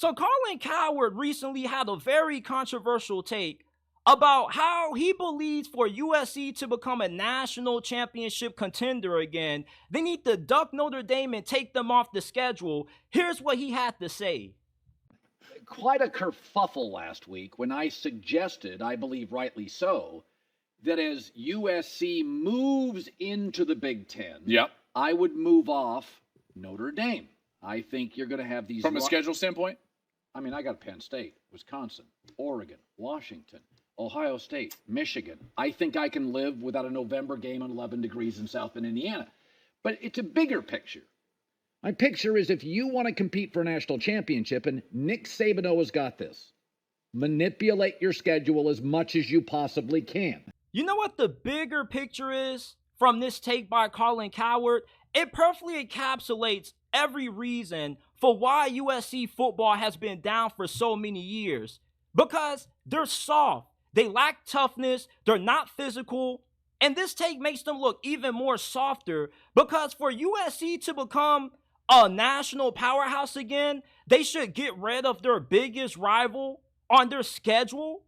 So Colin Cowherd recently had a very controversial take about how he believes for USC to become a national championship contender again, they need to duck Notre Dame and take them off the schedule. Here's what he had to say. Quite a kerfuffle last week when I suggested, I believe rightly so, that as USC moves into the Big Ten, I would move off Notre Dame. I think you're going to have these... From a schedule standpoint? I mean, I got Penn State, Wisconsin, Oregon, Washington, Ohio State, Michigan. I think I can live without a November game on 11 degrees in South Bend, Indiana. But it's a bigger picture. My picture is if you want to compete for a national championship, and Nick Saban has got this, manipulate your schedule as much as you possibly can. You know what the bigger picture is from this take by Colin Cowherd? It perfectly encapsulates every reason for why USC football has been down for so many years. Because they're soft, they lack toughness, they're not physical, and this take makes them look even more softer because for USC to become a national powerhouse again, they should get rid of their biggest rival on their schedule.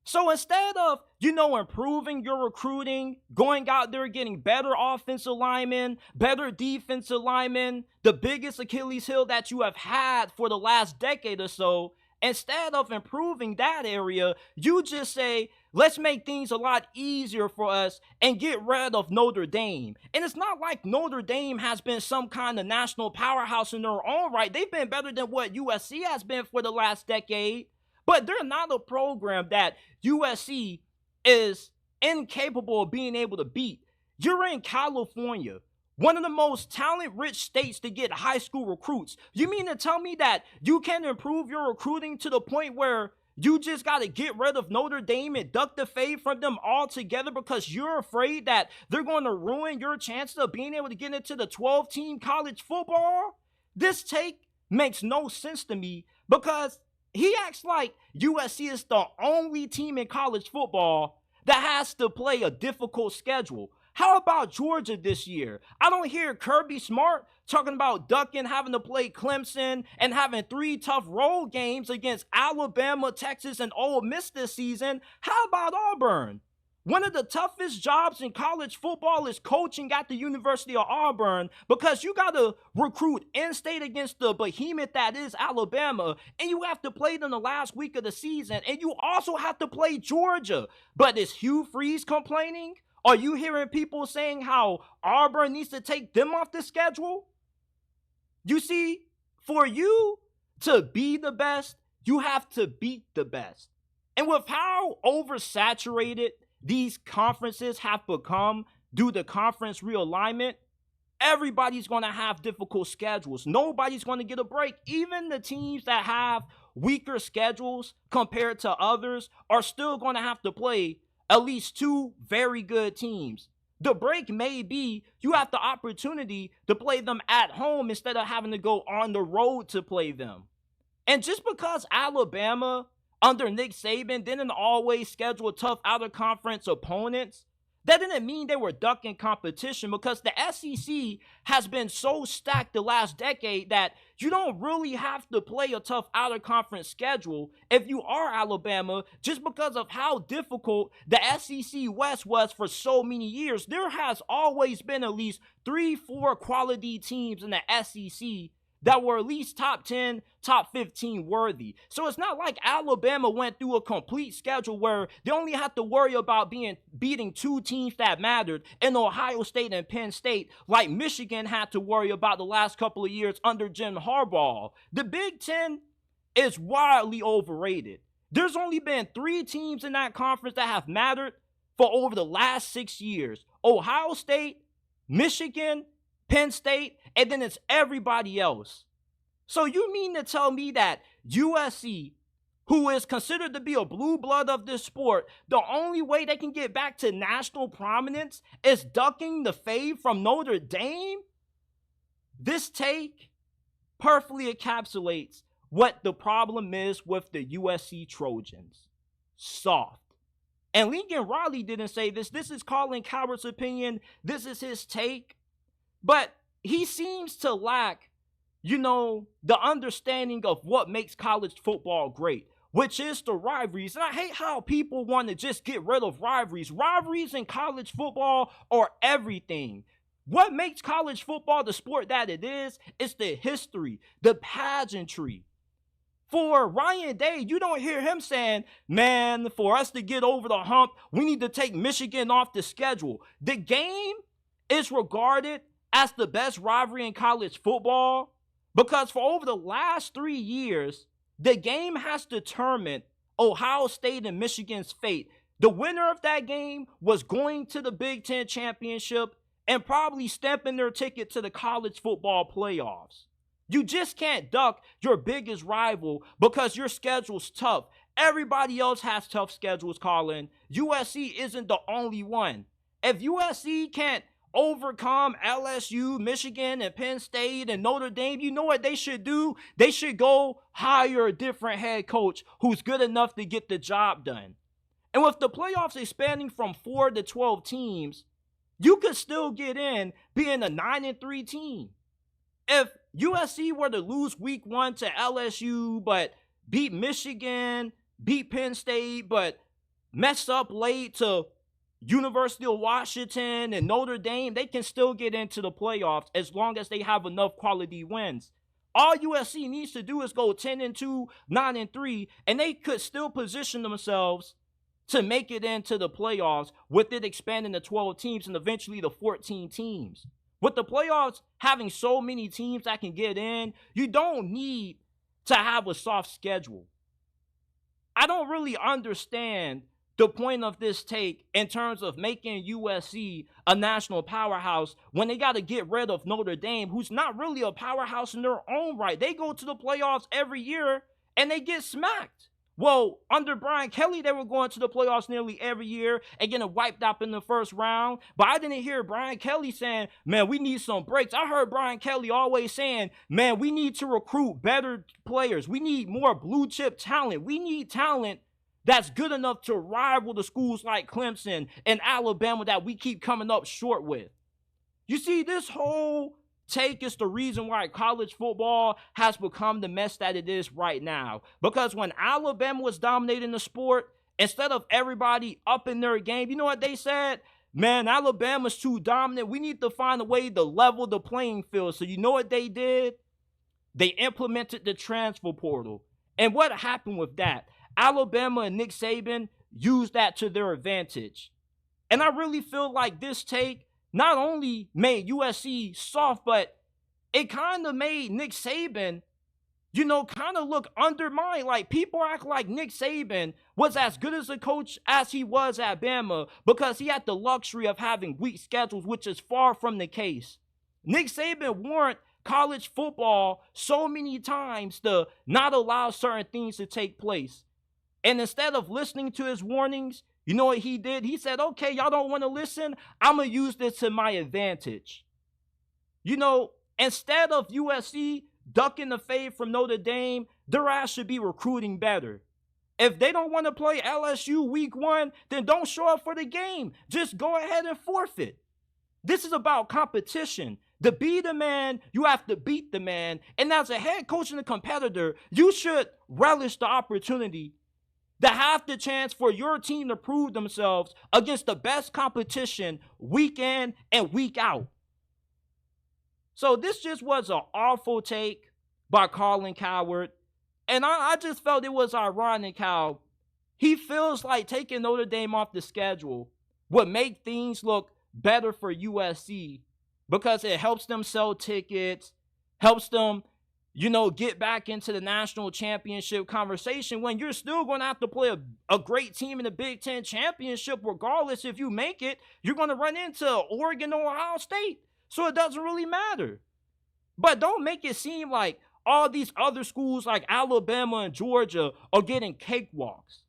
So instead of, improving your recruiting, going out there getting better offensive linemen, better defensive linemen, the biggest Achilles heel that you have had for the last decade or so, instead of improving that area, you just say, let's make things a lot easier for us and get rid of Notre Dame. And it's not like Notre Dame has been some kind of national powerhouse in their own right. They've been better than what USC has been for the last decade. But they're not a program that USC is incapable of being able to beat. You're in California, one of the most talent-rich states to get high school recruits. You mean to tell me that you can improve your recruiting to the point where you just got to get rid of Notre Dame and duck the fade from them altogether because you're afraid that they're going to ruin your chances of being able to get into the 12-team college football? This take makes no sense to me because he acts like USC is the only team in college football that has to play a difficult schedule. How about Georgia this year? I don't hear Kirby Smart talking about ducking, having to play Clemson, and having 3 tough road games against Alabama, Texas, and Ole Miss this season. How about Auburn? One of the toughest jobs in college football is coaching at the University of Auburn because you got to recruit in-state against the behemoth that is Alabama, and you have to play them the last week of the season, and you also have to play Georgia. But is Hugh Freeze complaining? Are you hearing people saying how Auburn needs to take them off the schedule? You see, for you to be the best, you have to beat the best. And with how oversaturated these conferences have become due to conference realignment, everybody's going to have difficult schedules. Nobody's going to get a break. Even the teams that have weaker schedules compared to others are still going to have to play at least 2 very good teams. The break may be you have the opportunity to play them at home instead of having to go on the road to play them. And just because Alabama under Nick Saban didn't always schedule tough out-of-conference opponents, that didn't mean they were ducking competition because the SEC has been so stacked the last decade that you don't really have to play a tough out-of-conference schedule if you are Alabama just because of how difficult the SEC West was for so many years. There has always been at least 3-4 quality teams in the SEC that were at least top 10, top 15 worthy. So it's not like Alabama went through a complete schedule where they only had to worry about beating 2 teams that mattered in Ohio State and Penn State, like Michigan had to worry about the last couple of years under Jim Harbaugh. The Big Ten is wildly overrated. There's only been 3 teams in that conference that have mattered for over the last 6 years. Ohio State, Michigan, Penn State, and then it's everybody else. So you mean to tell me that USC, who is considered to be a blue blood of this sport, the only way they can get back to national prominence is ducking the fade from Notre Dame? This take perfectly encapsulates what the problem is with the USC Trojans. Soft. And Lincoln Riley didn't say this. This is Colin Cowherd's opinion. This is his take. But he seems to lack the understanding of what makes college football great, which is the rivalries. And I hate how people want to just get rid of rivalries. Rivalries in college football are everything. What makes college football the sport that it is the history, the pageantry. For Ryan Day, you don't hear him saying, man, for us to get over the hump, we need to take Michigan off the schedule. The game is regarded as the best rivalry in college football because for over the last 3 years, the game has determined Ohio State and Michigan's fate. The winner of that game was going to the Big Ten championship and probably stamping their ticket to the college football playoffs. You just can't duck your biggest rival because your schedule's tough. Everybody else has tough schedules, Colin. USC isn't the only one. If USC can't overcome LSU, Michigan, and Penn State, and Notre Dame, you know what they should do? They should go hire a different head coach who's good enough to get the job done. And with the playoffs expanding from 4 to 12 teams, you could still get in being a 9-3 team. If USC were to lose week 1 to LSU, but beat Michigan, beat Penn State, but mess up late to University of Washington and Notre Dame, they can still get into the playoffs as long as they have enough quality wins. All USC needs to do is go 10-2, 9-3, and they could still position themselves to make it into the playoffs with it expanding to 12 teams and eventually to 14 teams. With the playoffs having so many teams that can get in, you don't need to have a soft schedule. I don't really understand the point of this take in terms of making USC a national powerhouse when they got to get rid of Notre Dame, who's not really a powerhouse in their own right. They go to the playoffs every year and they get smacked. Well, under Brian Kelly, they were going to the playoffs nearly every year and getting wiped out in the first round. But I didn't hear Brian Kelly saying, man, we need some breaks. I heard Brian Kelly always saying, man, we need to recruit better players. We need more blue chip talent. We need talent that's good enough to rival the schools like Clemson and Alabama that we keep coming up short with. You see, this whole take is the reason why college football has become the mess that it is right now. Because when Alabama was dominating the sport, instead of everybody up in their game, you know what they said? Man, Alabama's too dominant. We need to find a way to level the playing field. So you know what they did? They implemented the transfer portal. And what happened with that? Alabama and Nick Saban used that to their advantage. And I really feel like this take not only made USC soft, but it kind of made Nick Saban, kind of look undermined. Like, people act like Nick Saban was as good as a coach as he was at Bama because he had the luxury of having weak schedules, which is far from the case. Nick Saban warned college football so many times to not allow certain things to take place. And instead of listening to his warnings, you know what he did? He said, okay, y'all don't want to listen? I'm going to use this to my advantage. Instead of USC ducking the fade from Notre Dame, their ass should be recruiting better. If they don't want to play LSU week 1, then don't show up for the game. Just go ahead and forfeit. This is about competition. To be the man, you have to beat the man. And as a head coach and a competitor, you should relish the opportunity to have the chance for your team to prove themselves against the best competition week in and week out. So this just was an awful take by Colin Cowherd. And I just felt it was ironic how he feels like taking Notre Dame off the schedule would make things look better for USC because it helps them sell tickets, helps them get back into the national championship conversation when you're still going to have to play a great team in the Big Ten championship regardless. If you make it, you're going to run into Oregon or Ohio State. So it doesn't really matter. But don't make it seem like all these other schools like Alabama and Georgia are getting cakewalks.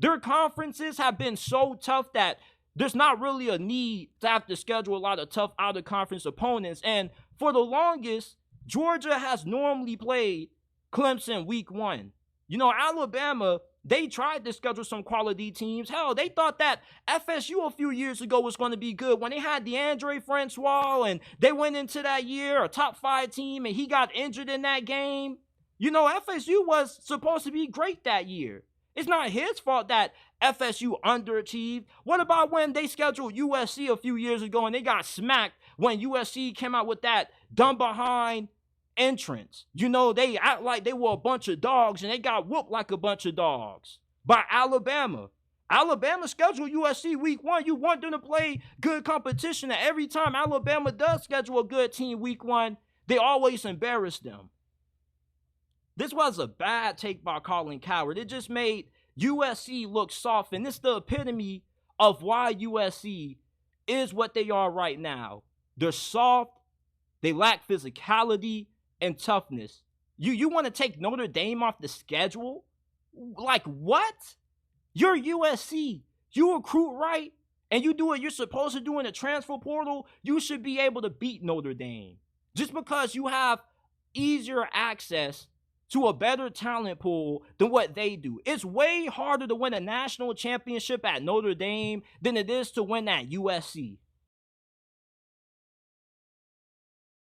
Their conferences have been so tough that there's not really a need to have to schedule a lot of tough out-of-conference opponents. And for the longest, Georgia has normally played Clemson week 1. You know, Alabama, they tried to schedule some quality teams. Hell, they thought that FSU a few years ago was going to be good when they had DeAndre Francois and they went into that year a top 5 team and he got injured in that game. You know, FSU was supposed to be great that year. It's not his fault that FSU underachieved. What about when they scheduled USC a few years ago and they got smacked when USC came out with that dumb behind entrance? You know, they act like they were a bunch of dogs and they got whooped like a bunch of dogs by Alabama. Alabama scheduled USC week 1. You want them to play good competition, and every time Alabama does schedule a good team week 1, they always embarrass them. This was a bad take by Colin Cowherd. It just made USC look soft, and it's the epitome of why USC is what they are right now. They're soft, they lack physicality and toughness. You want to take Notre Dame off the schedule? Like what? You're USC. You recruit right, and you do what you're supposed to do in the transfer portal. You should be able to beat Notre Dame. Just because you have easier access to a better talent pool than what they do. It's way harder to win a national championship at Notre Dame than it is to win at USC.